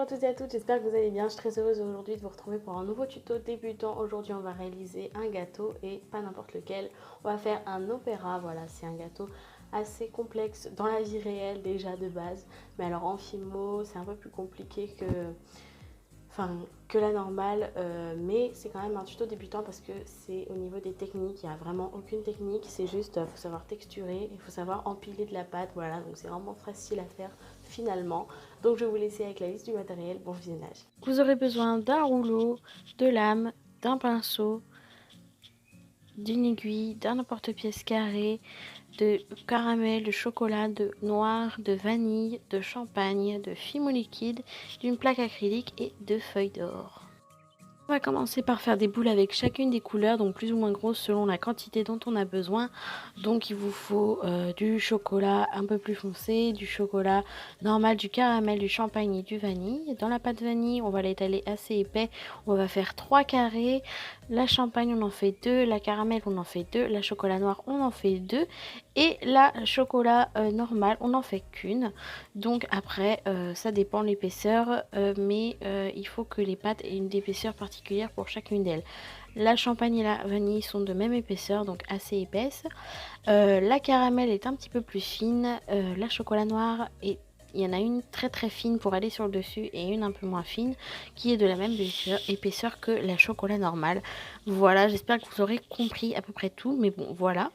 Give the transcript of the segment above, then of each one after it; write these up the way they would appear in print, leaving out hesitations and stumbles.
toutes et à toutes, j'espère que vous allez bien. Je suis très heureuse aujourd'hui de vous retrouver pour un nouveau tuto débutant. Aujourd'hui on va réaliser un gâteau et pas n'importe lequel. On va faire un opéra, voilà, c'est un gâteau assez complexe dans la vie réelle déjà de base. Mais alors en Fimo c'est un peu plus compliqué que la normale, mais c'est quand même un tuto débutant parce que c'est au niveau des techniques, il n'y a vraiment aucune technique, c'est juste, il faut savoir texturer, il faut savoir empiler de la pâte, voilà, donc c'est vraiment facile à faire finalement. Donc je vais vous laisser avec la liste du matériel, bon visionnage. Vous aurez besoin d'un rouleau, de lame, d'un pinceau, d'une aiguille, d'un emporte-pièce carré, de caramel, de chocolat, de noir, de vanille, de champagne, de fimo liquide, d'une plaque acrylique et de feuilles d'or. On va commencer par faire des boules avec chacune des couleurs, donc plus ou moins grosses selon la quantité dont on a besoin. Donc il vous faut du chocolat un peu plus foncé, du chocolat normal, du caramel, du champagne et du vanille. Dans la pâte vanille, on va l'étaler assez épais. On va faire 3 carrés. La champagne, on en fait 2. La caramel, on en fait 2. La chocolat noir, on en fait 2. Et la chocolat normal, on n'en fait qu'une. Donc après, ça dépend de l'épaisseur, mais il faut que les pâtes aient une épaisseur particulière pour chacune d'elles. La champagne et la vanille sont de même épaisseur, donc assez épaisses. La caramel est un petit peu plus fine. La chocolat noir est... Il y en a une très très fine pour aller sur le dessus et une un peu moins fine qui est de la même épaisseur que la chocolat normale. Voilà, j'espère que vous aurez compris à peu près tout, mais bon, voilà.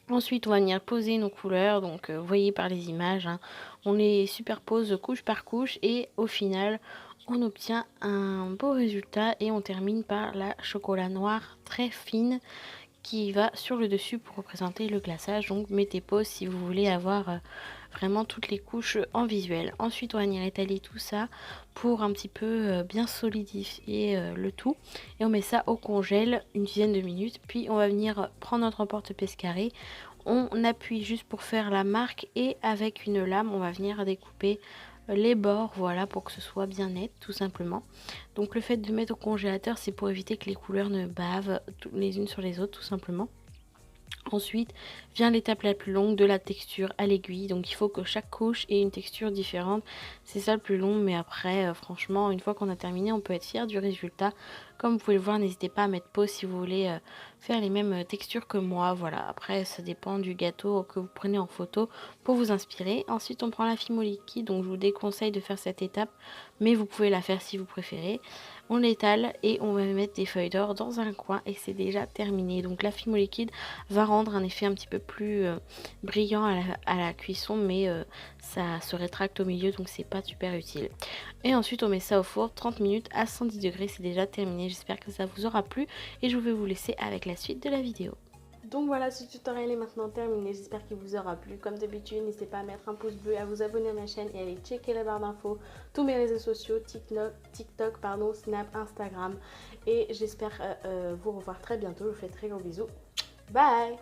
Ensuite, on va venir poser nos couleurs, donc vous voyez par les images, hein, on les superpose couche par couche et au final, on obtient un beau résultat et on termine par la chocolat noir très fine qui va sur le dessus pour représenter le glaçage. Donc mettez pause si vous voulez avoir vraiment toutes les couches en visuel. Ensuite on va venir étaler tout ça pour un petit peu bien solidifier le tout et on met ça au congèle une dizaine de minutes, puis on va venir prendre notre emporte-pièce carré, on appuie juste pour faire la marque et avec une lame on va venir découper les bords, voilà, pour que ce soit bien net tout simplement. Donc le fait de mettre au congélateur, c'est pour éviter que les couleurs ne bavent les unes sur les autres tout simplement. Ensuite vient l'étape la plus longue, de la texture à l'aiguille. Donc il faut que chaque couche ait une texture différente, c'est ça le plus long, mais après franchement une fois qu'on a terminé on peut être fier du résultat. Comme vous pouvez le voir, n'hésitez pas à mettre pause si vous voulez faire les mêmes textures que moi. Voilà, après ça dépend du gâteau que vous prenez en photo pour vous inspirer. Ensuite on prend la fimo liquide, donc je vous déconseille de faire cette étape, mais vous pouvez la faire si vous préférez. On l'étale et on va mettre des feuilles d'or dans un coin et c'est déjà terminé. Donc la fimo liquide va rendre un effet un petit peu plus brillant à la cuisson, mais ça se rétracte au milieu, donc c'est pas super utile. Et ensuite on met ça au four 30 minutes à 110 degrés, c'est déjà terminé. J'espère que ça vous aura plu et je vais vous laisser avec la suite de la vidéo. Donc voilà, ce tutoriel est maintenant terminé, j'espère qu'il vous aura plu. Comme d'habitude, n'hésitez pas à mettre un pouce bleu, à vous abonner à ma chaîne et à aller checker la barre d'infos, tous mes réseaux sociaux, TikTok, Snap, Instagram. Et j'espère vous revoir très bientôt, je vous fais très gros bisous. Bye!